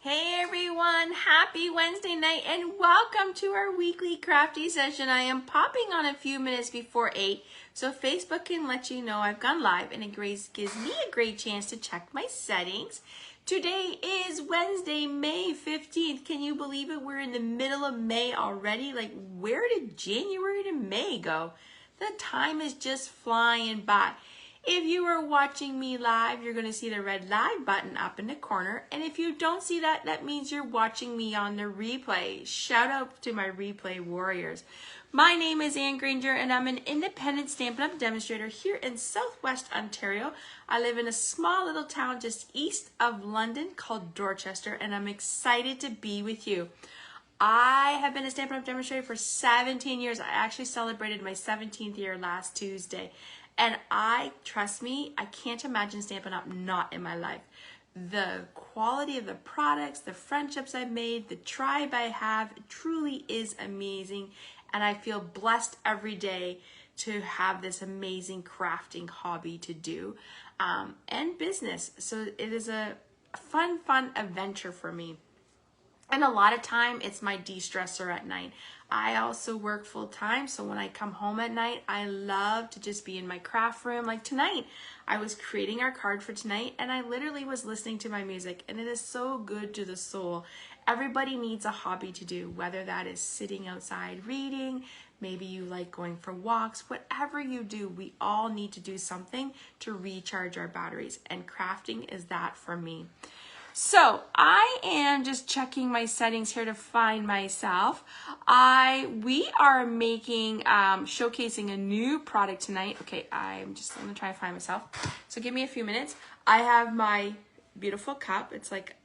Hey everyone, happy Wednesday night and welcome to our weekly crafty session. I am popping on a few minutes before 8, so Facebook can let you know I've gone live and it gives me a great chance to check my settings. Today is Wednesday, May 15th. Can you believe it? We're in the middle of May already. Like, where did January to May go? The time is just flying by. If you are watching me live, you're going to see the red live button up in the corner. And if you don't see that, that means you're watching me on the replay. Shout out to my replay warriors. My name is Ann Granger and I'm an independent Stampin' Up! Demonstrator here in Southwest Ontario. I live in a small little town just east of London called Dorchester, and I'm excited to be with you. I have been a Stampin' Up! Demonstrator for 17 years. I actually celebrated my 17th year last Tuesday. And trust me, I can't imagine Stampin' Up! Not in my life. The quality of the products, the friendships I've made, the tribe I have, truly is amazing. And I feel blessed every day to have this amazing crafting hobby to do and business. So it is a fun adventure for me. And a lot of time, it's my de-stressor at night. I also work full time, so when I come home at night, I love to just be in my craft room. Like tonight, I was creating our card for tonight, and I literally was listening to my music, and it is so good to the soul. Everybody needs a hobby to do, whether that is sitting outside reading, maybe you like going for walks, whatever you do, we all need to do something to recharge our batteries, and crafting is that for me. So I am just checking my settings here to find myself. We are making, showcasing a new product tonight. Okay, I'm gonna try to find myself. So give me a few minutes. I have my beautiful cup. It's like,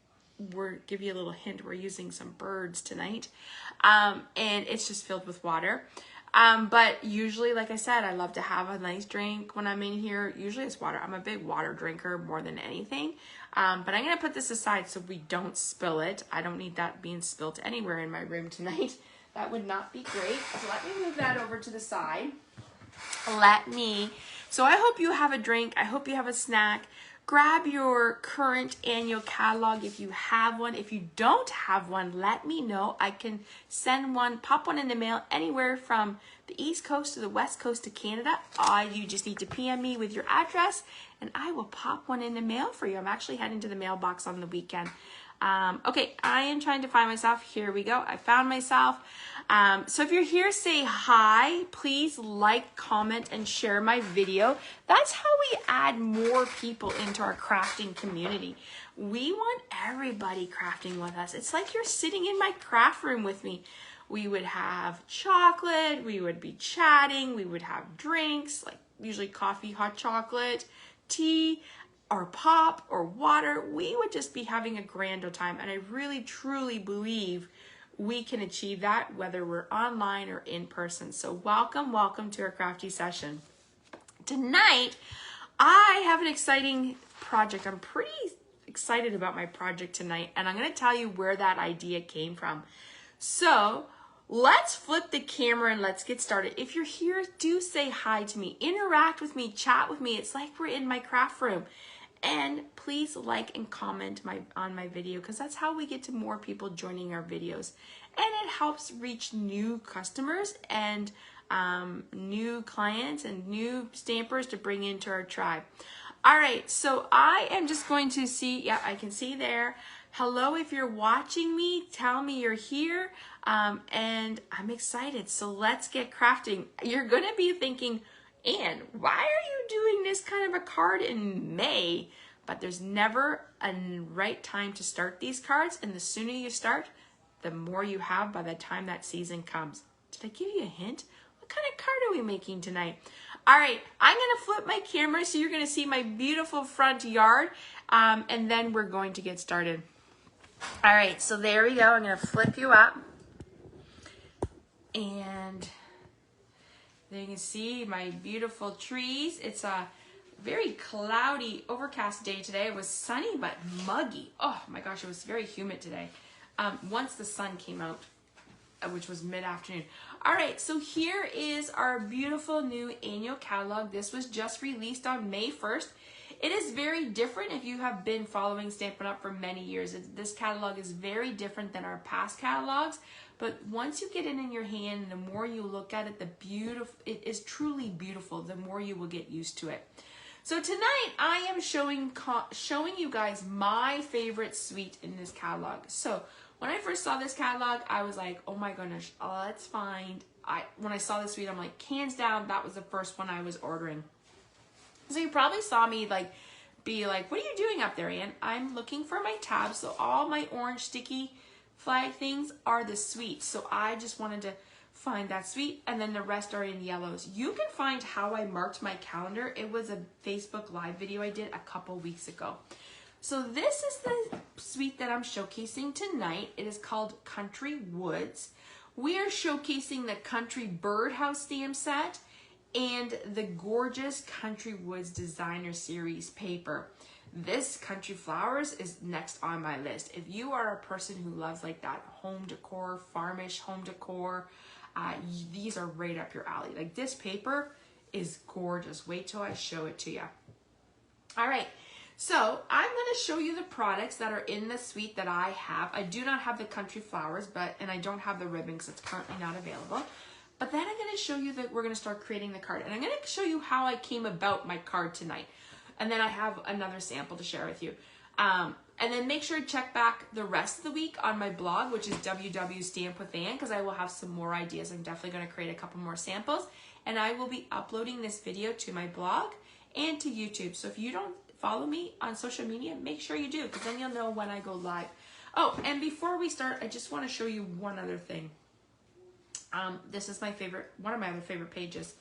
give you a little hint, we're using some birds tonight. And it's just filled with water. But usually, like I said, I love to have a nice drink when I'm in here. Usually it's water. I'm a big water drinker more than anything. But I'm going to put this aside so we don't spill it. I don't need that being spilled anywhere in my room tonight. That would not be great. So let me move that over to the side. So I hope you have a drink. I hope you have a snack. Grab your current annual catalog if you have one. If you don't have one, let me know. I can send one, pop one in the mail anywhere from the East Coast to the West Coast to Canada. You just need to PM me with your address and I will pop one in the mail for you. I'm actually heading to the mailbox on the weekend. Okay, I am trying to find myself. Here we go. I found myself. So if you're here, say hi. Please like, comment, and share my video. That's how we add more people into our crafting community. We want everybody crafting with us. It's like you're sitting in my craft room with me. We would have chocolate. We would be chatting. We would have drinks, like usually coffee, hot chocolate, tea, or pop or water. We would just be having a grand old time. And I really, truly believe we can achieve that whether we're online or in person. So welcome to our crafty session. Tonight, I have an exciting project. I'm pretty excited about my project tonight. And I'm going to tell you where that idea came from. So let's flip the camera and let's get started. If you're here, do say hi to me. Interact with me. Chat with me. It's like we're in my craft room. And please like and comment on my video because that's how we get to more people joining our videos. And it helps reach new customers and new clients and new stampers to bring into our tribe. All right, so I am just going to see, yeah, I can see there. Hello, if you're watching me, tell me you're here. And I'm excited, so let's get crafting. You're gonna be thinking, Ann, why are you doing this kind of a card in May? But there's never a right time to start these cards, and the sooner you start, the more you have by the time that season comes. Did I give you a hint? What kind of card are we making tonight? All right, I'm gonna flip my camera so you're gonna see my beautiful front yard, and then we're going to get started. All right, so there we go. I'm gonna flip you up. And there you can see my beautiful trees. It's a very cloudy, overcast day today. It was sunny but muggy. Oh my gosh, it was very humid today. Once the sun came out, which was mid-afternoon. All right, so here is our beautiful new annual catalog. This was just released on May 1st. It is very different if you have been following Stampin' Up! For many years. This catalog is very different than our past catalogs, but once you get it in your hand, the more you look at it, it is truly beautiful, the more you will get used to it. So tonight I am showing you guys my favorite suite in this catalog. So when I first saw this catalog, I was like, oh my goodness, let's find. When I saw this suite, I'm like, hands down, that was the first one I was ordering. So you probably saw me be like, what are you doing up there, Anne? I'm looking for my tabs. So all my orange sticky flag things are the suite. So I just wanted to find that suite, and then the rest are in yellows. You can find how I marked my calendar. It was a Facebook Live video I did a couple weeks ago. So this is the suite that I'm showcasing tonight. It is called Country Woods. We are showcasing the Country Birdhouse stamp set and the gorgeous Country Woods Designer Series paper. This Country Flowers is next on my list. If you are a person who loves like that home decor, farmish home decor, these are right up your alley. Like, this paper is gorgeous. Wait till I show it to you. All right, so I'm going to show you the products that are in the suite that I have. I do not have the Country Flowers, and I don't have the ribbon because it's currently not available. But then I'm going to show you that we're going to start creating the card. And I'm going to show you how I came about my card tonight. And then I have another sample to share with you. And then make sure to check back the rest of the week on my blog, which is www.stampwithanne, because I will have some more ideas. I'm definitely going to create a couple more samples. And I will be uploading this video to my blog and to YouTube. So if you don't follow me on social media, make sure you do, because then you'll know when I go live. Oh, and before we start, I just want to show you one other thing. This is one of my other favorite pages.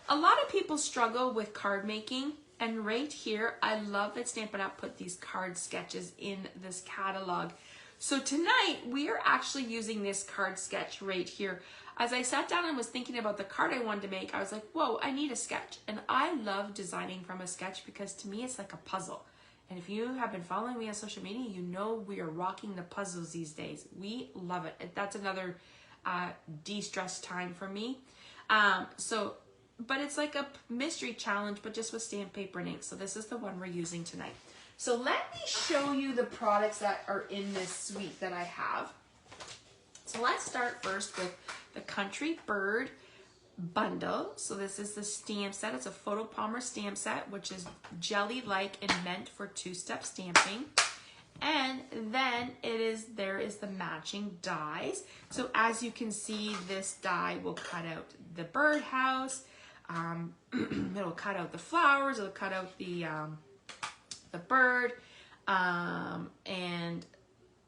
A lot of people struggle with card making, and right here, I love that Stampin' Up! Put these card sketches in this catalog. So tonight, we are actually using this card sketch right here. As I sat down and was thinking about the card I wanted to make, I was like, whoa, I need a sketch. And I love designing from a sketch because to me, it's like a puzzle. And if you have been following me on social media, you know we are rocking the puzzles these days. We love it. That's another de-stress time for me. But it's like a mystery challenge, but just with stamp paper and ink. So this is the one we're using tonight. So let me show you the products that are in this suite that I have. So let's start first with the Country Bird bundle. So this is the stamp set. It's a photo palmer stamp set, which is jelly-like and meant for two-step stamping. And then there is the matching dies. So as you can see, this die will cut out the birdhouse. It'll cut out the flowers. It'll cut out the bird, and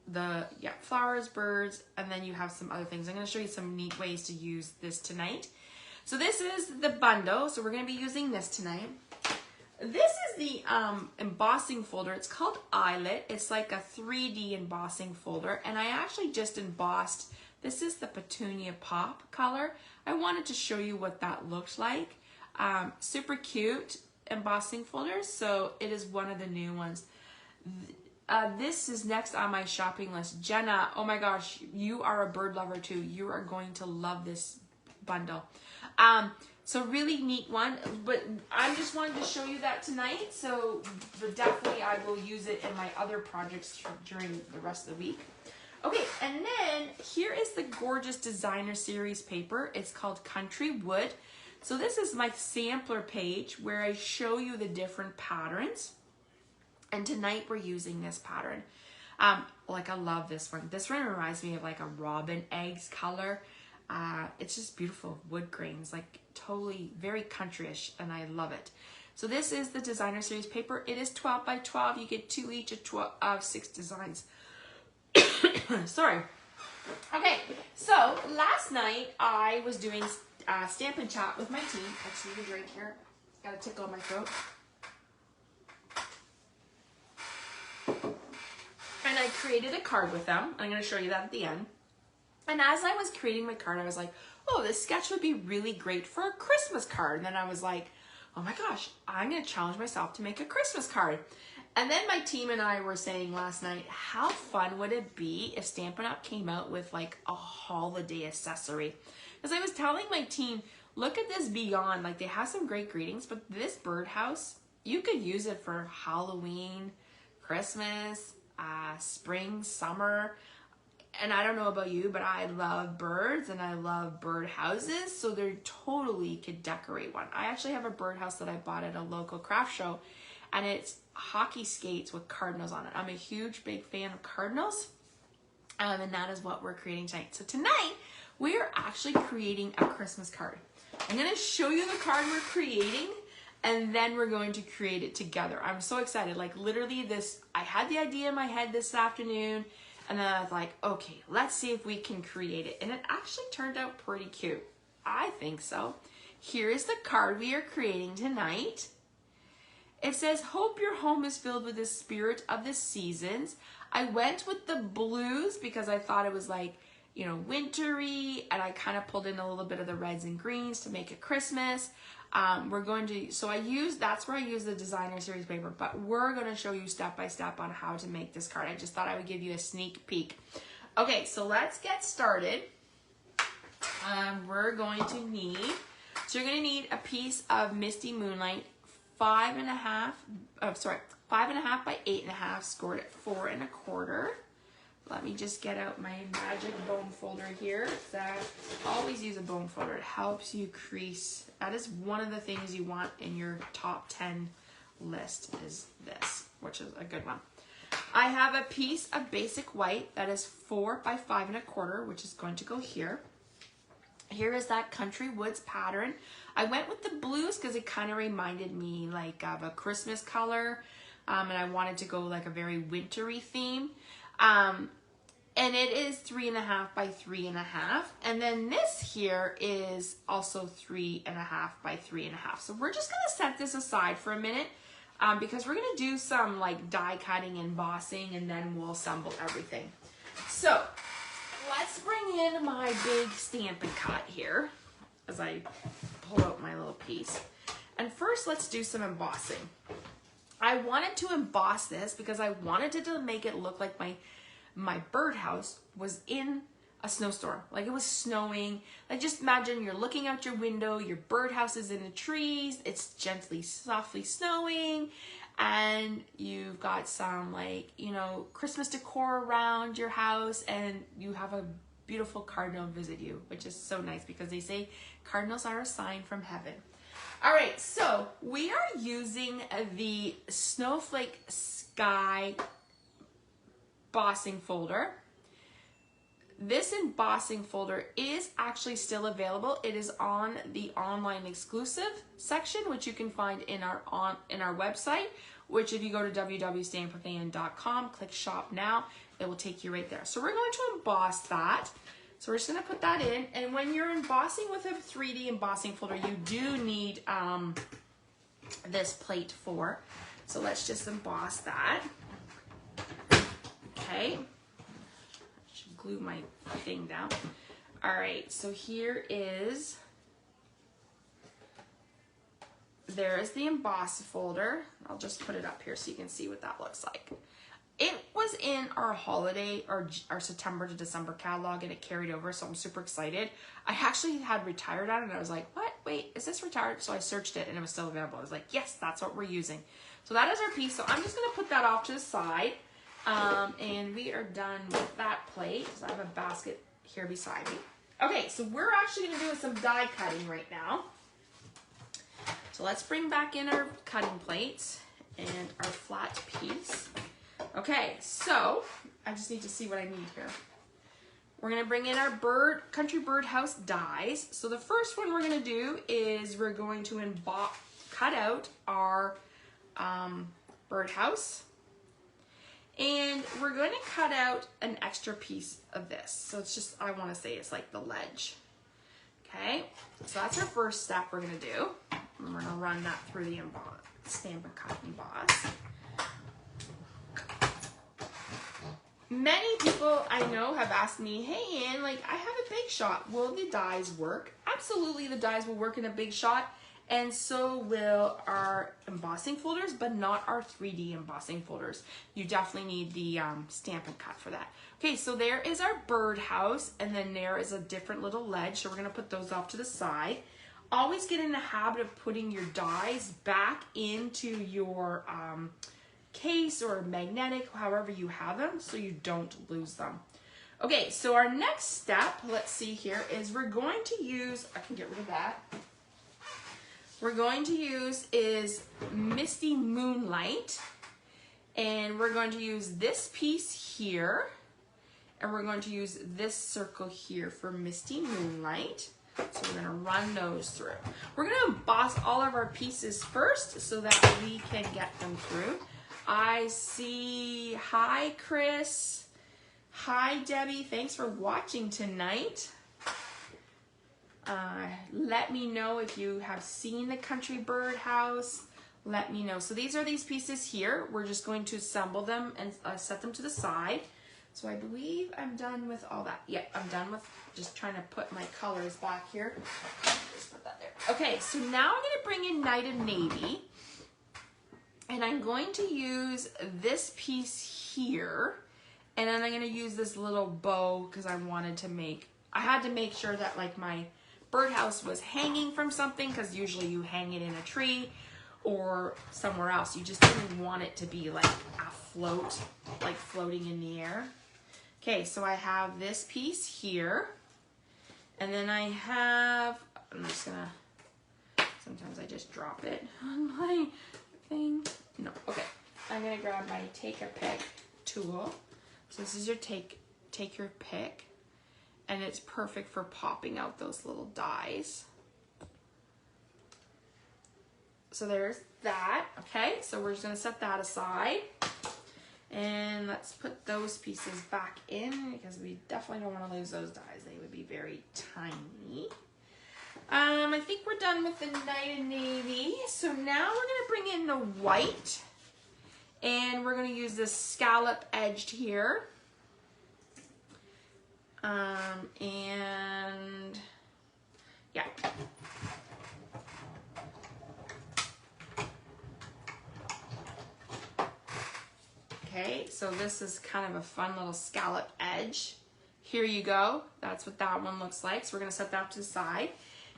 the flowers, birds, and then you have some other things. I'm going to show you some neat ways to use this tonight. So this is the bundle. So we're going to be using this tonight. This is the embossing folder. It's called Eyelet. It's like a 3D embossing folder, and I actually just embossed. This is the Petunia Pop color. I wanted to show you what that looked like. Super cute embossing folder. So it is one of the new ones. This is next on my shopping list. Jenna, oh my gosh, you are a bird lover too. You are going to love this bundle. So really neat one, but I just wanted to show you that tonight. So definitely I will use it in my other projects during the rest of the week. Okay, and then here is the gorgeous Designer Series paper. It's called Country Wood. So this is my sampler page where I show you the different patterns. And tonight we're using this pattern. Like, I love this one. This one reminds me of like a robin eggs color. It's just beautiful wood grains, like totally very countryish, and I love it. So this is the Designer Series paper. It is 12 by 12. You get 2 each of 6 designs. Sorry. Okay, so last night I was doing Stampin' Chat with my team. Actually, need a drink here. Got a tickle in my throat. And I created a card with them. I'm going to show you that at the end. And as I was creating my card, I was like, oh, this sketch would be really great for a Christmas card. And then I was like, oh my gosh, I'm going to challenge myself to make a Christmas card. And then my team and I were saying last night, how fun would it be if Stampin' Up! Came out with like a holiday accessory? Because I was telling my team, look at this beyond, like they have some great greetings, but this birdhouse you could use it for Halloween, Christmas, spring, summer. And I don't know about you, but I love birds and I love bird houses, so they totally could decorate one. I actually have a birdhouse that I bought at a local craft show, and it's hockey skates with cardinals on it. I'm a huge, big fan of cardinals, and that is what we're creating tonight. So tonight, we are actually creating a Christmas card. I'm going to show you the card we're creating, and then we're going to create it together. I'm so excited. Like literally I had the idea in my head this afternoon, and then I was like, okay, let's see if we can create it. And it actually turned out pretty cute. I think so. Here is the card we are creating tonight. It says, hope your home is filled with the spirit of the seasons. I went with the blues because I thought it was like, you know, wintry, and I kind of pulled in a little bit of the reds and greens to make it Christmas. That's where I use the designer series paper, but we're going to show you step by step on how to make this card. I just thought I would give you a sneak peek. Okay, so let's get started. You're going to need a piece of Misty Moonlight, 5.5 by 8.5, scored at 4 1/4. Let me just get out my magic bone folder here. Always use a bone folder. It helps you crease. That is one of the things you want in your top 10 list is this, which is a good one. I have a piece of basic white that is 4 by 5 1/4, which is going to go here. Here is that Country Woods pattern. I went with the blues because it kind of reminded me like of a Christmas color, and I wanted to go like a very wintry theme. And it is 3.5 by 3.5. And then this here is also 3.5 by 3.5. So we're just gonna set this aside for a minute because we're gonna do some like die cutting and embossing, and then we'll assemble everything. So let's bring in my big Stampin' Cut here as I pull out my little piece. And first let's do some embossing. I wanted to emboss this because I wanted to make it look like my birdhouse was in a snowstorm. Like it was snowing. Like just imagine you're looking out your window, your birdhouse is in the trees, it's gently, softly snowing, and you've got some like, you know, Christmas decor around your house, and you have a beautiful cardinal visit you, which is so nice because they say cardinals are a sign from heaven. All right, so we are using the Snowflake Sky embossing folder. This embossing folder is actually still available. It is on the online exclusive section, which you can find in our website, which if you go to www.stampinupfan.com, click shop now, it will take you right there. So we're going to emboss that. So we're just going to put that in. And when you're embossing with a 3D embossing folder, you do need this plate 4. So let's just emboss that. Okay. I should glue my thing down. All right, so there's the emboss folder. I'll just put it up here so you can see what that looks like. It was in our holiday, our September to December catalog, and it carried over, so I'm super excited. I actually had retired on it, and I was like, what? Wait, is this retired? So I searched it, and it was still available. I was like, yes, that's what we're using. So that is our piece. So I'm just going to put that off to the side, and we are done with that plate. So I have a basket here beside me. Okay, so we're actually going to do some die cutting right now. So let's bring back in our cutting plates and our flat piece. Okay, so I just need to see what I need here. We're gonna bring in our Country Birdhouse dies. So the first one we're gonna do is we're going to cut out our birdhouse, and we're going to cut out an extra piece of this. So it's just, I want to say it's like the ledge. Okay, so that's our first step we're gonna do. And we're gonna run that through the Stampin' Cut emboss. Many people I know have asked me, hey Ann, like I have a big shot, will the dies work? Absolutely, the dies will work in a big shot, and so will our embossing folders, but not our 3D embossing folders. You definitely need the Stampin' Cut for that. Okay, so there is our birdhouse, and then there is a different little ledge, so we're gonna put those off to the side. always get in the habit of putting your dies back into your case or magnetic, however you have them, so you don't lose them. Okay, so our next step, let's see here, is we're going to use, I can get rid of that. We're going to use is Misty Moonlight, and we're going to use this piece here, and we're going to use this circle here for Misty Moonlight. So we're going to run those through. We're going to emboss all of our pieces first so that we can get them through. I see, hi Chris, hi Debbie, thanks for watching tonight. Let me know if you have seen the Country Birdhouse. Let me know. So these are these pieces here. We're just going to assemble them and set them to the side. So I believe I'm done with all that. Yeah, I'm done with just trying to put my colors back here. Just put that there. Okay, so now I'm going to bring in Night of Navy. And I'm going to use this piece here. And then I'm going to use this little bow because I had to make sure that like my birdhouse was hanging from something, because usually you hang it in a tree or somewhere else. You just didn't want it to be like afloat, like floating in the air. Okay, so I have this piece here, and then I have, I'm just gonna, sometimes I just drop it on my thing. No, okay. I'm gonna grab my take a pick tool. So this is your take your pick, and it's perfect for popping out those little dies. So there's that, okay? So we're just gonna set that aside. And let's put those pieces back in because we definitely don't want to lose those dies. They would be very tiny. I think we're done with the Night of Navy. So now we're going to bring in the white. And we're going to use this scallop edged here. And yeah. Okay, so this is kind of a fun little scallop edge. Here you go. That's what that one looks like. So we're going to set that to the side.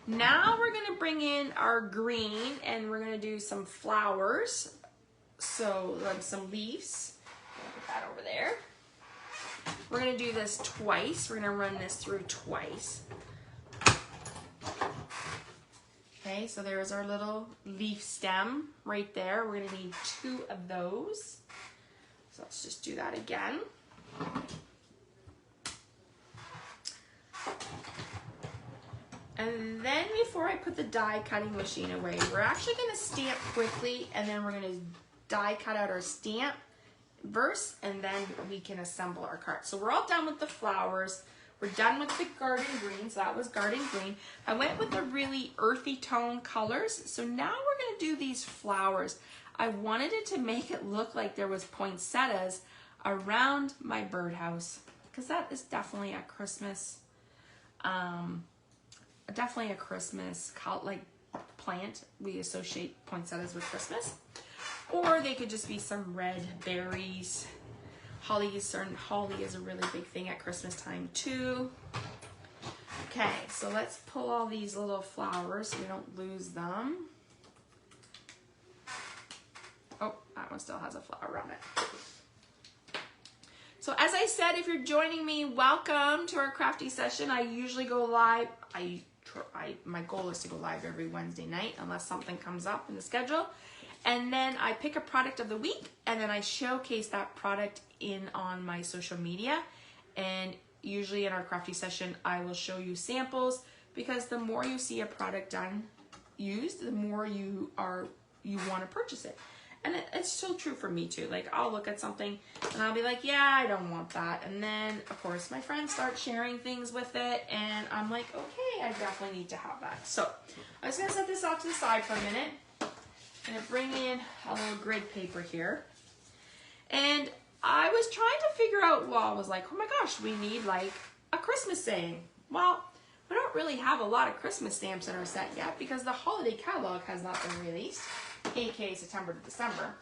Now we're going to bring in our green, and we're going to do some flowers. So like some leaves. Put that over there. We're going to do this twice. We're going to run this through twice. Okay, so there's our little leaf stem right there. We're going to need 2 of those. So let's just do that again. And then before I put the die cutting machine away, we're actually going to stamp quickly, and then we're going to die cut out our stamp verse, and then we can assemble our card. So we're all done with the flowers. We're done with the garden green, so that was garden green. I went with the really earthy tone colors. So now we're going to do these flowers. I wanted it to make it look like there was poinsettias around my birdhouse, because that is definitely a Christmas, like plant. We associate poinsettias with Christmas, or they could just be some red berries. Holly is a really big thing at Christmas time too. Okay, so let's pull all these little flowers so we don't lose them. Oh, that one still has a flower on it. So as I said, if you're joining me, welcome to our crafty session. I usually go live. My goal is to go live every Wednesday night unless something comes up in the schedule. And then I pick a product of the week, and then I showcase that product on my social media. And usually in our crafty session, I will show you samples, because the more you see a product used, the more you want to purchase it. And it's still true for me too. Like, I'll look at something and I'll be like, yeah, I don't want that. And then of course my friends start sharing things with it, and I'm like, okay, I definitely need to have that. So I'm just gonna set this off to the side for a minute. I'm gonna bring in a little grid paper here. And I was trying to figure out, well, I was like, oh my gosh, we need like a Christmas saying. Well, we don't really have a lot of Christmas stamps in our set yet, because the holiday catalog has not been released, aka September to December.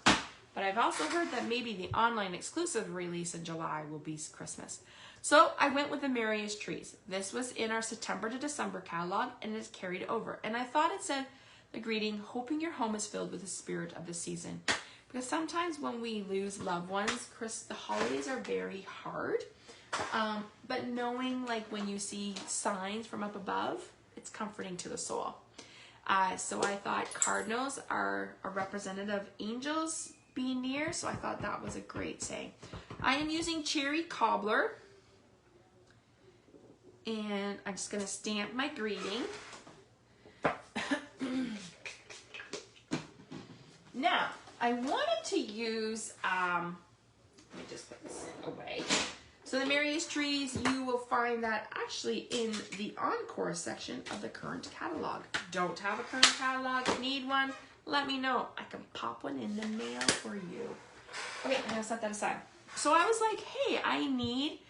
But I've also heard that maybe the online exclusive release in July will be Christmas. So I went with the merriest trees. This was in our September to December catalog, and it's carried over. And I thought it said the greeting, hoping your home is filled with the spirit of the season. Because sometimes when we lose loved ones, the holidays are very hard. But knowing, like, when you see signs from up above, it's comforting to the soul. So I thought cardinals are a representative of angels being near, so I thought that was a great saying. I am using cherry cobbler, and I'm just going to stamp my greeting. Now, I wanted to use, let me just put this away. So the merriest trees, you will find that actually in the Encore section of the current catalog. Don't have a current catalog, need one, let me know. I can pop one in the mail for you. Okay, I'm gonna set that aside. So I was like, hey, I need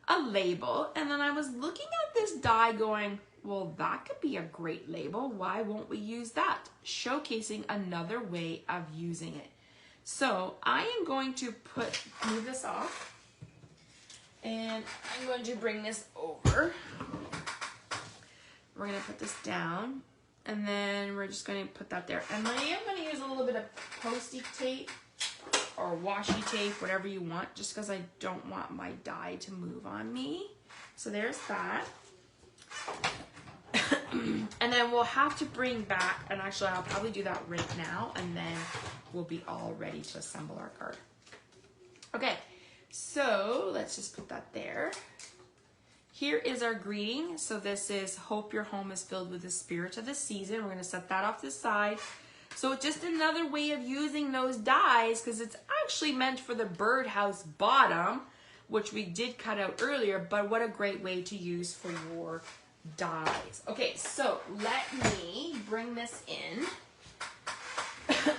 a label. And then I was looking at this die going, well, that could be a great label. Why won't we use that? Showcasing another way of using it. So I am going to move this off. And I'm going to bring this over. We're going to put this down. And then we're just going to put that there. And I am going to use a little bit of Post-it tape or washi tape, whatever you want, just because I don't want my die to move on me. So there's that. And then we'll have to bring back, and actually I'll probably do that right now, and then we'll be all ready to assemble our card. Okay. So let's just put that there. Here is our greeting. So this is, hope your home is filled with the spirit of the season. We're going to set that off to the side. So just another way of using those dies, because it's actually meant for the birdhouse bottom, which we did cut out earlier, but what a great way to use for your dies. Okay, so let me bring this in.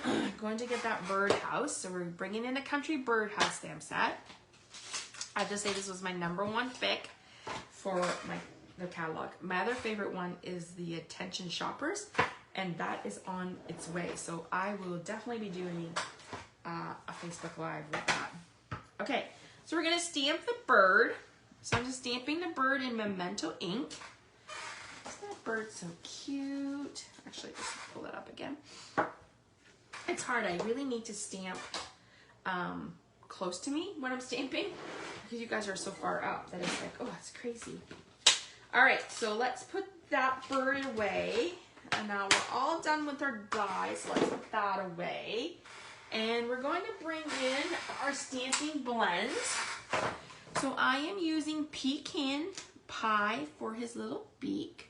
I'm going to get that birdhouse. So we're bringing in a Country Birdhouse stamp set. I have to say this was my #1 pick for the catalog. My other favorite one is the Attention Shoppers, and that is on its way. So I will definitely be doing a Facebook Live with that. Okay, so we're going to stamp the bird. So I'm just stamping the bird in Memento ink. Isn't that bird so cute? Actually, just pull that up again. It's hard. I really need to stamp close to me when I'm stamping, because you guys are so far up that it's like, oh, that's crazy. All right, so let's put that bird away. And now we're all done with our die, so let's put that away. And we're going to bring in our stamping blend. So I am using Pecan Pie for his little beak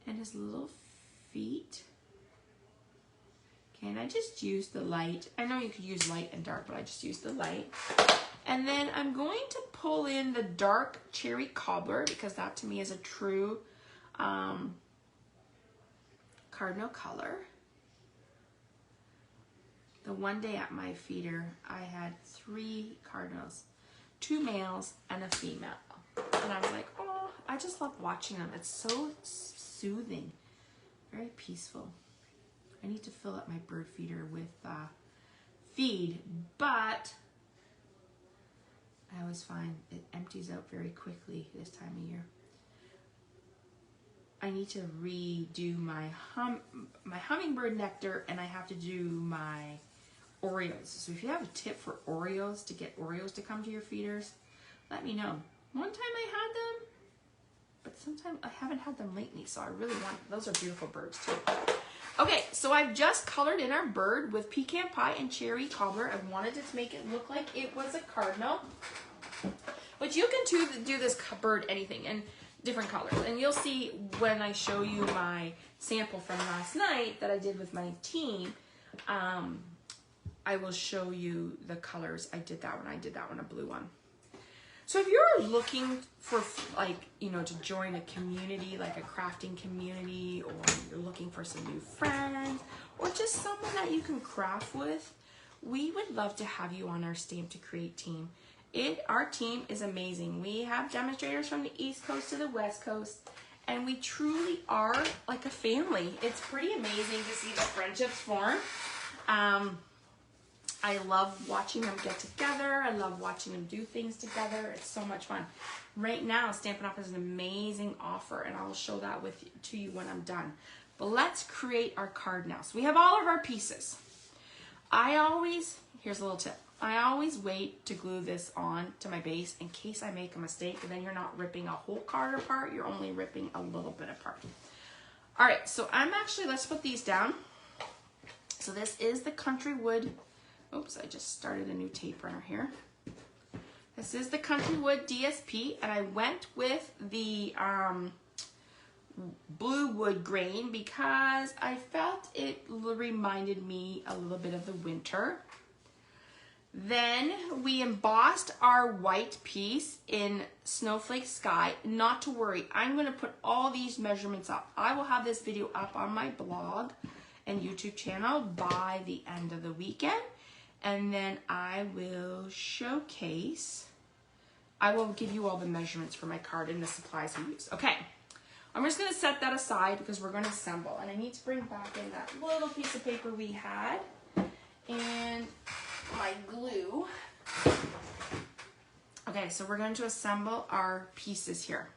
and his little feet. Okay, and I just used the light. I know you could use light and dark, but I just used the light. And then I'm going to pull in the dark cherry cobbler, because that to me is a true cardinal color. The one day at my feeder, I had 3 cardinals, 2 males and a female. And I was like, oh, I just love watching them. It's so soothing, very peaceful. I need to fill up my bird feeder with feed, but I always find it empties out very quickly this time of year. I need to redo my hummingbird nectar, and I have to do my Oreos. So if you have a tip for Oreos, to get Oreos to come to your feeders, let me know. One time I had them, but sometimes I haven't had them lately, so I really want, those are beautiful birds too. Okay, so I've just colored in our bird with Pecan Pie and Cherry Cobbler. I wanted it to make it look like it was a cardinal. But you can do this bird anything in different colors. And you'll see when I show you my sample from last night that I did with my team, I will show you the colors. I did that one, a blue one. So if you're looking for, like, you know, to join a community, like a crafting community, or you're looking for some new friends, or just someone that you can craft with, we would love to have you on our Stamp to Create team. Our team is amazing. We have demonstrators from the East Coast to the West Coast, and we truly are like a family. It's pretty amazing to see the friendships form. I love watching them get together. I love watching them do things together. It's so much fun. Right now, Stampin' Up! Has an amazing offer, and I'll show that to you when I'm done. But let's create our card now. So we have all of our pieces. Here's a little tip. I always wait to glue this on to my base in case I make a mistake, and then you're not ripping a whole card apart, you're only ripping a little bit apart. All right, so let's put these down. So this is the Country Wood, oops, I just started a new tape runner here. This is the Country Wood DSP, and I went with the blue wood grain because I felt it reminded me a little bit of the winter. Then we embossed our white piece in Snowflake Sky. Not to worry, I'm going to put all these measurements up. I will have this video up on my blog and YouTube channel by the end of the weekend. And then I will give you all the measurements for my card and the supplies we use. Okay, I'm just going to set that aside because we're going to assemble. And I need to bring back in that little piece of paper we had and my glue. Okay, so we're going to assemble our pieces here.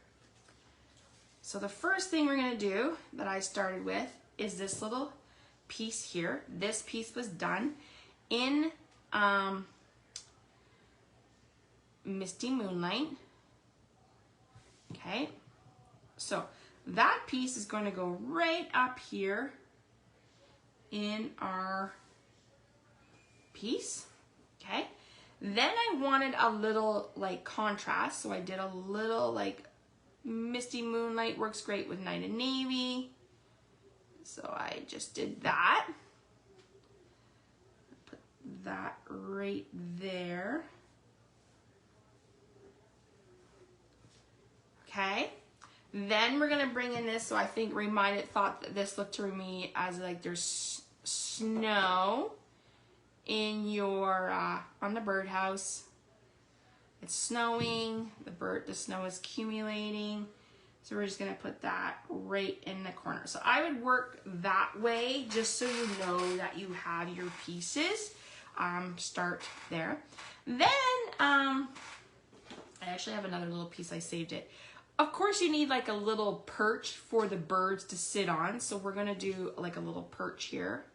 So the first thing we're going to do that I started with is this little piece here. This piece was done in Misty Moonlight. Okay, so that piece is going to go right up here in our piece. Okay, then I wanted a little like contrast, so I did a little like Misty Moonlight works great with Night and Navy, so I just did that. Put that right there. Okay, then we're gonna bring in this, so I think thought that this looked to me as like there's snow in your on the birdhouse. It's snowing, the snow is accumulating, so we're just gonna put that right in the corner. So I would work that way just so you know that you have your pieces. Start there. Then I actually have another little piece, I saved it. Of course you need like a little perch for the birds to sit on, so we're gonna do like a little perch here.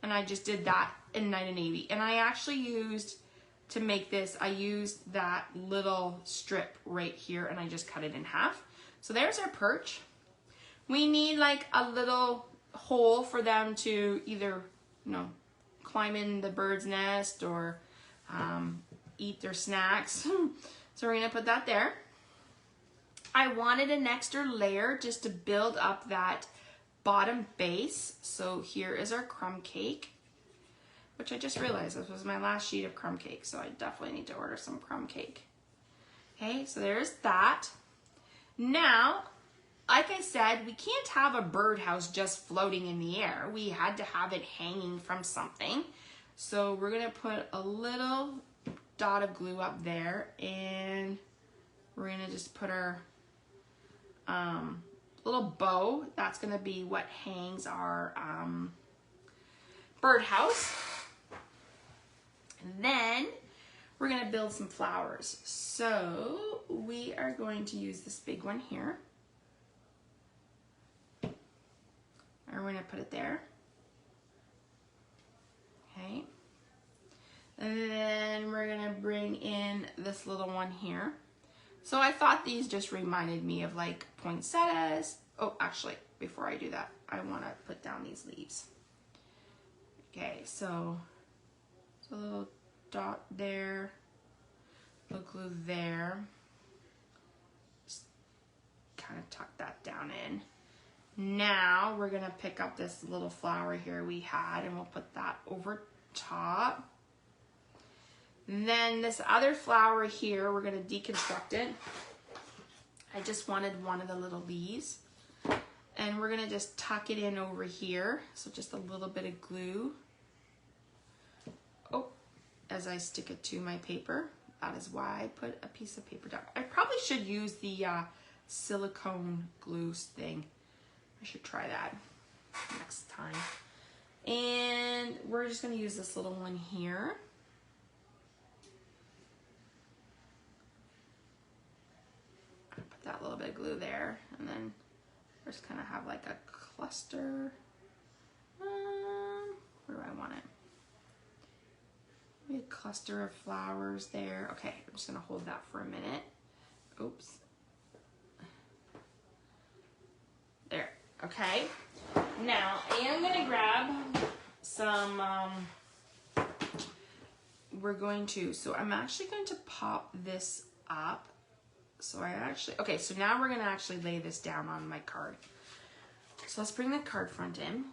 And I just did that in Night and Navy. And I actually used, to make this, I used that little strip right here and I just cut it in half. So there's our perch. We need like a little hole for them to either, climb in the bird's nest or eat their snacks. So we're gonna put that there. I wanted an extra layer just to build up that bottom base. So here is our crumb cake, which I just realized this was my last sheet of crumb cake, so I definitely need to order some crumb cake. Okay, so there's that. Now, like I said, we can't have a birdhouse just floating in the air. We had to have it hanging from something. So we're gonna put a little dot of glue up there, and we're gonna just put our little bow. That's gonna be what hangs our birdhouse. And then we're gonna build some flowers. So we are going to use this big one here. And we're gonna put it there. Okay. And then we're gonna bring in this little one here. So I thought these just reminded me of like poinsettias. Oh, actually, before I do that, I want to put down these leaves. Okay, so a little dot there, little glue there. Just kind of tuck that down in. Now we're gonna pick up this little flower here we had, and we'll put that over top. Then this other flower here, we're gonna deconstruct it. I just wanted one of the little leaves. And we're gonna just tuck it in over here. So just a little bit of glue. Oh, as I stick it to my paper. That is why I put a piece of paper down. I probably should use the silicone glue thing. I should try that next time. And we're just gonna use this little one here. Put that little bit of glue there, and then we're just kind of have like a cluster. Where do I want it? Maybe a cluster of flowers there. Okay, I'm just gonna hold that for a minute. Oops. There, okay. Now, I am gonna grab some, so I'm actually going to pop this up. Okay, so now we're gonna actually lay this down on my card. So let's bring the card front in.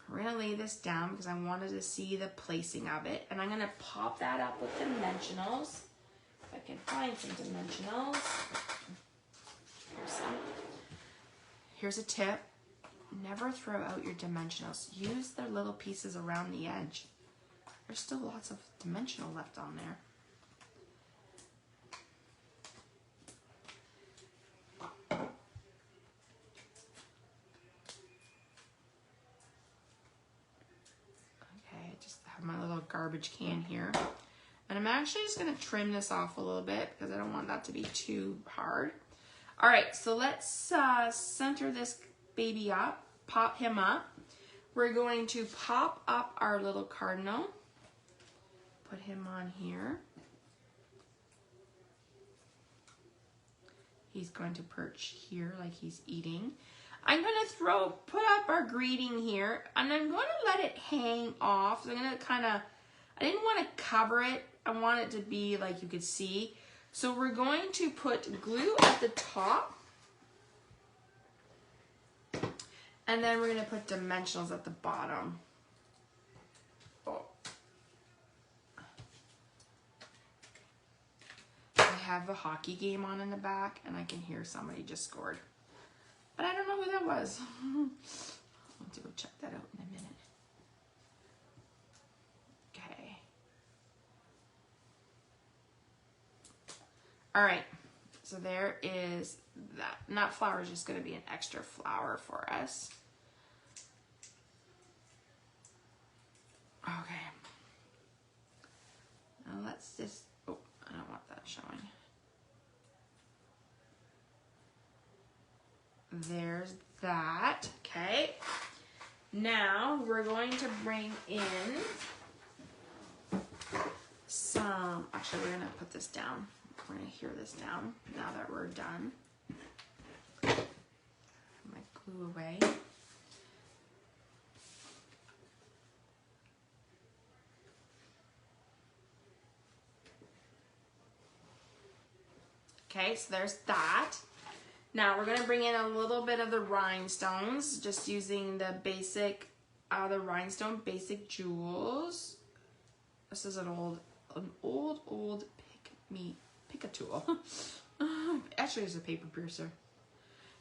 We're gonna lay this down because I wanted to see the placing of it. And I'm gonna pop that up with dimensionals. If I can find some dimensionals. Here's some. Here's a tip. Never throw out your dimensionals. Use the little pieces around the edge. There's still lots of dimensional left on there. Okay, I just have my little garbage can here. And I'm actually just gonna trim this off a little bit because I don't want that to be too hard. All right, so let's center this baby up, pop him up. We're going to pop up our little cardinal, put him on here. He's going to perch here like he's eating. I'm gonna put up our greeting here, and I'm gonna let it hang off. So I'm gonna I didn't wanna cover it. I want it to be like you could see. So we're going to put glue at the top. And then we're gonna put dimensionals at the bottom. Oh. I have a hockey game on in the back, and I can hear somebody just scored. But I don't know who that was. I'll have to go check that out in a minute. Okay. All right, so there is that. And that flower is just gonna be an extra flower for us. Okay. Now let's just, oh, I don't want that showing. There's that, okay. Now we're going to bring in some, actually we're gonna put this down. We're gonna hear this down now that we're done. My glue away. Okay, so there's that. Now we're gonna bring in a little bit of the rhinestones, just using the basic, the rhinestone basic jewels. This is an old pick a tool. Actually, it's a paper piercer.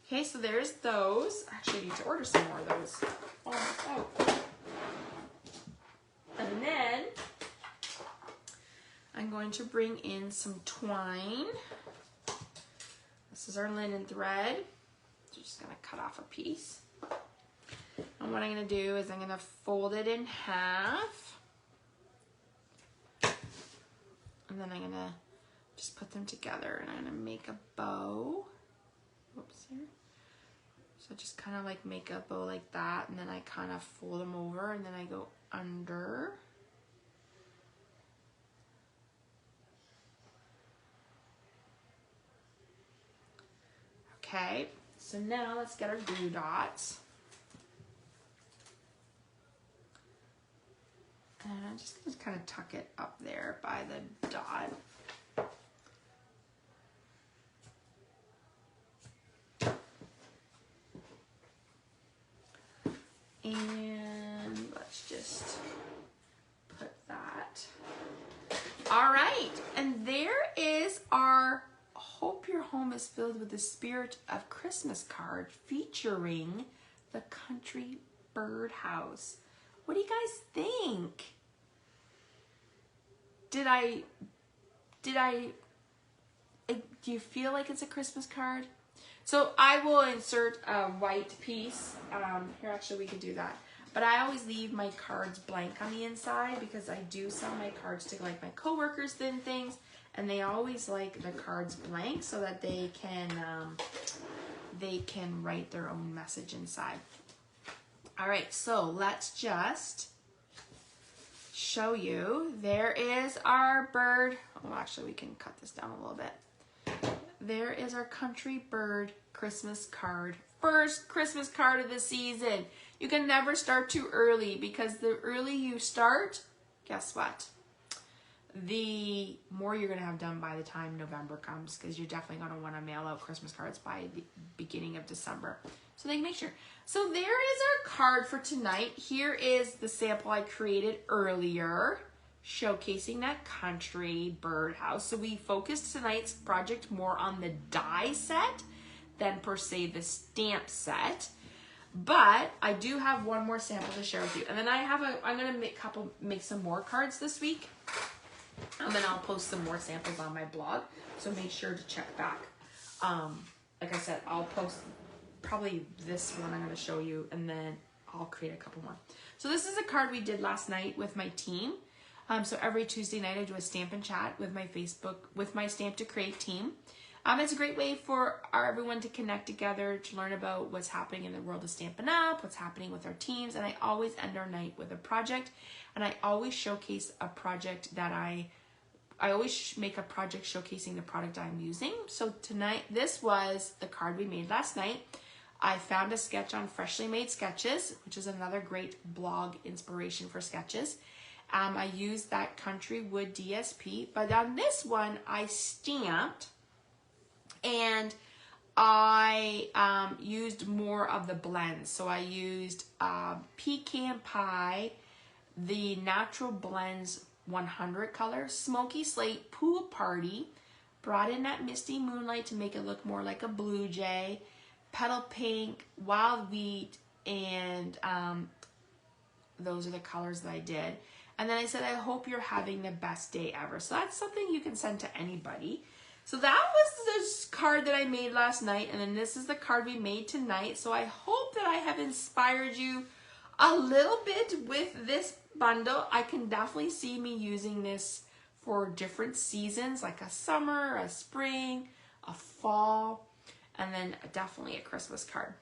Okay, so there's those. Actually, I need to order some more of those. Oh. And then I'm going to bring in some twine. This is our linen thread. So just gonna cut off a piece. And what I'm gonna do is I'm gonna fold it in half. And then I'm gonna just put them together, and I'm gonna make a bow. Whoops, here. So just kind of like make a bow like that, and then I kind of fold them over, and then I go under. Okay, so now let's get our glue dots. And I'm just gonna kind of tuck it up there by the dot. And let's just put that. All right, and there is our Hope Your Home is Filled with the Spirit of Christmas card featuring the Country Birdhouse. What do you guys think? Do you feel like it's a Christmas card? So I will insert a white piece. Here, actually, we could do that. But I always leave my cards blank on the inside because I do sell my cards to like my coworkers and things, and they always like the cards blank so that they can write their own message inside. All right, so let's just show you. There is our bird. Oh, actually, we can cut this down a little bit. There is our Country Bird Christmas card. First Christmas card of the season. You can never start too early because the early you start, guess what? The more you're going to have done by the time November comes, because you're definitely going to want to mail out Christmas cards by the beginning of December. So they can make sure. So there is our card for tonight. Here is the sample I created earlier, showcasing that Country Birdhouse. So we focused tonight's project more on the die set than per se the stamp set. But I do have one more sample to share with you. And then I'm going to make some more cards this week. And then I'll post some more samples on my blog. So make sure to check back. Like I said, I'll post probably this one I'm going to show you, and then I'll create a couple more. So this is a card we did last night with my team. So every Tuesday night I do a stamp and chat with my Facebook, with my Stamp to Create team. It's a great way for everyone to connect together, to learn about what's happening in the world of Stampin' Up, what's happening with our teams, and I always end our night with a project, and I always showcase a project that I always make a project showcasing the product I'm using. So tonight, this was the card we made last night. I found a sketch on Freshly Made Sketches, which is another great blog inspiration for sketches. I used that Country Wood DSP, but on this one, I stamped, and I used more of the blends. So I used Pecan Pie, the Natural Blends 100 color, Smoky Slate, Pool Party, brought in that Misty Moonlight to make it look more like a blue jay, Petal Pink, Wild Wheat, and those are the colors that I did. And then I said, I hope you're having the best day ever. So that's something you can send to anybody. So that was this card that I made last night, and then this is the card we made tonight. So I hope that I have inspired you a little bit with this bundle. I can definitely see me using this for different seasons, like a summer, a spring, a fall, and then definitely a Christmas card.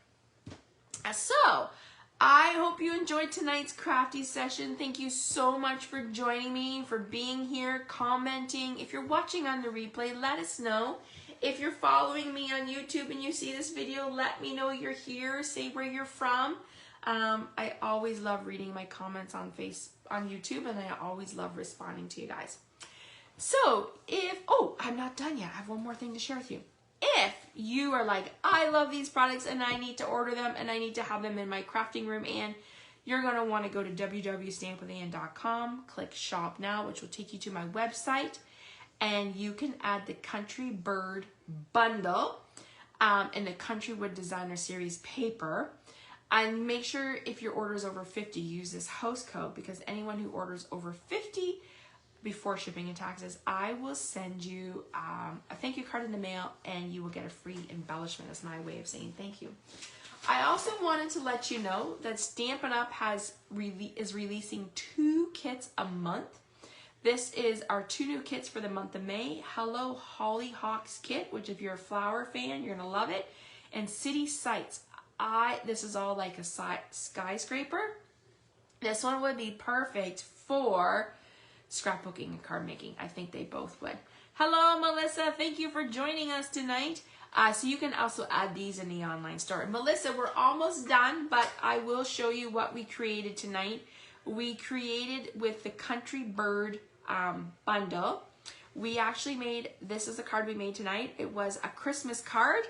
So I hope you enjoyed tonight's crafty session. Thank you so much for joining me, for being here, commenting. If you're watching on the replay, let us know. If you're following me on YouTube and you see this video, let me know you're here. Say where you're from. I always love reading my comments on YouTube, and I always love responding to you guys. So I'm not done yet. I have one more thing to share with you. If you are like, I love these products and I need to order them and I need to have them in my crafting room, and you're going to want to go to www.stampwithann.com, click shop now, which will take you to my website, and you can add the Country Bird bundle and the Country Wood Designer Series paper. And make sure if your order is over 50, use this host code, because anyone who orders over 50 before shipping and taxes, I will send you a thank you card in the mail, and you will get a free embellishment as my way of saying thank you. I also wanted to let you know that Stampin' Up is releasing 2 kits a month. This is our 2 new kits for the month of May. Hello Hollyhocks kit, which if you're a flower fan, you're gonna love it. And City Sights. This is all like a skyscraper. This one would be perfect for scrapbooking and card making. I think they both would. Hello, Melissa. Thank you for joining us tonight. So you can also add these in the online store. Melissa, we're almost done, but I will show you what we created tonight. We created with the Country Bird bundle. We actually made, this is the card we made tonight. It was a Christmas card.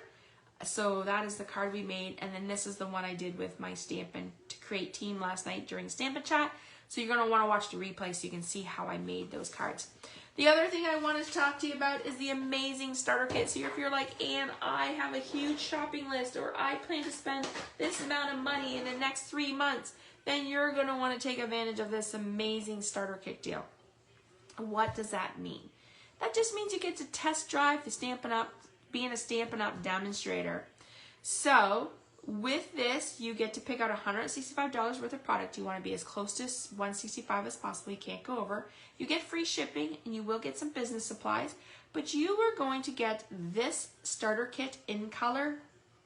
So that is the card we made. And then this is the one I did with my Stampin' to Create team last night during Stampin' Chat. So you're going to want to watch the replay so you can see how I made those cards. The other thing I wanted to talk to you about is the amazing starter kit. So if you're like, Ann, I have a huge shopping list, or I plan to spend this amount of money in the next 3 months, then you're going to want to take advantage of this amazing starter kit deal. What does that mean? That just means you get to test drive the Stampin' Up, being a Stampin' Up demonstrator. So with this, you get to pick out $165 worth of product. You want to be as close to $165 as possible. You can't go over. You get free shipping, and you will get some business supplies. But you are going to get this starter kit in color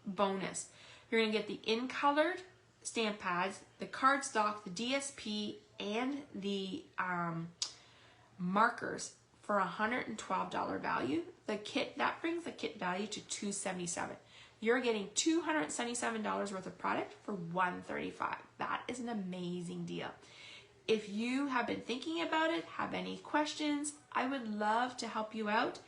bonus. You're going to get the in colored stamp pads, the cardstock, the DSP, and the markers for $112 value. The kit, that brings the kit value to $277. You're getting $277 worth of product for $135. That is an amazing deal. If you have been thinking about it, have any questions, I would love to help you out.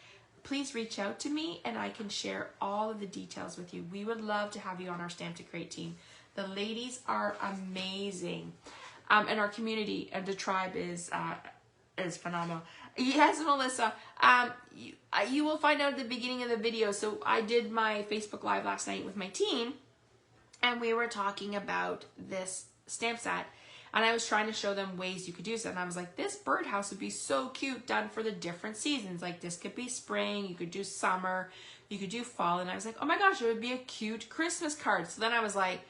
Please reach out to me and I can share all of the details with you. We would love to have you on our Stamp to Create team. The ladies are amazing. And our community and the tribe is phenomenal. Yes, Melissa. You will find out at the beginning of the video. So I did my Facebook Live last night with my team, and we were talking about this stamp set, and I was trying to show them ways you could use it. And I was like, this birdhouse would be so cute done for the different seasons. Like this could be spring, you could do summer, you could do fall. And I was like, oh my gosh, it would be a cute Christmas card. So then I was like,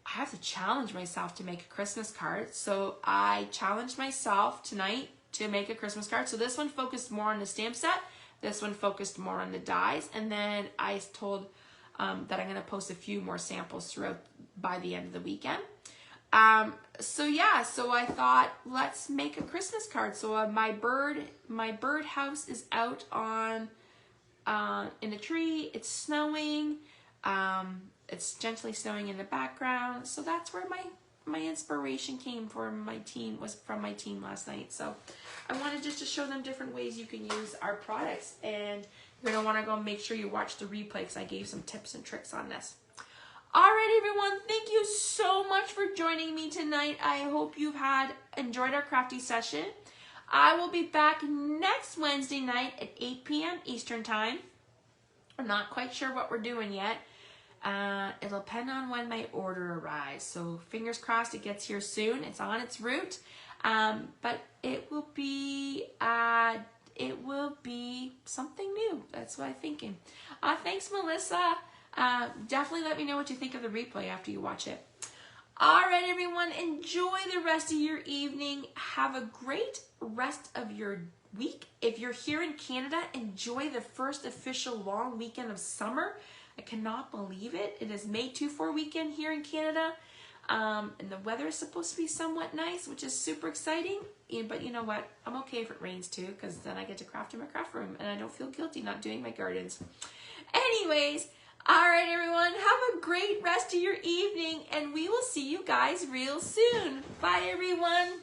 I have to challenge myself to make a Christmas card. So I challenged myself tonight to make a Christmas card. So this one focused more on the stamp set. This one focused more on the dies. And then I told that I'm going to post a few more samples throughout by the end of the weekend. So yeah, so I thought, let's make a Christmas card. So my birdhouse is out on in a tree. It's snowing. It's gently snowing in the background. So that's where my inspiration came from my team, was from my team last night. So I wanted just to show them different ways you can use our products, and you're gonna want to go make sure you watch the replay because I gave some tips and tricks on this. All right, everyone, thank you so much for joining me tonight. I hope you've enjoyed our crafty session. I will be back next Wednesday night at 8 p.m. Eastern time. I'm not quite sure what we're doing yet. It'll depend on when my order arrives. So fingers crossed it gets here soon. It's on its route. But it will be something new. That's what I'm thinking. Thanks, Melissa. Definitely let me know what you think of the replay after you watch it. All right, everyone, enjoy the rest of your evening. Have a great rest of your week. If you're here in Canada, enjoy the first official long weekend of summer. I cannot believe it. It is May 2-4 weekend here in Canada. And the weather is supposed to be somewhat nice, which is super exciting. But you know what? I'm okay if it rains too, because then I get to craft in my craft room and I don't feel guilty not doing my gardens. Anyways, all right, everyone, have a great rest of your evening, and we will see you guys real soon. Bye, everyone.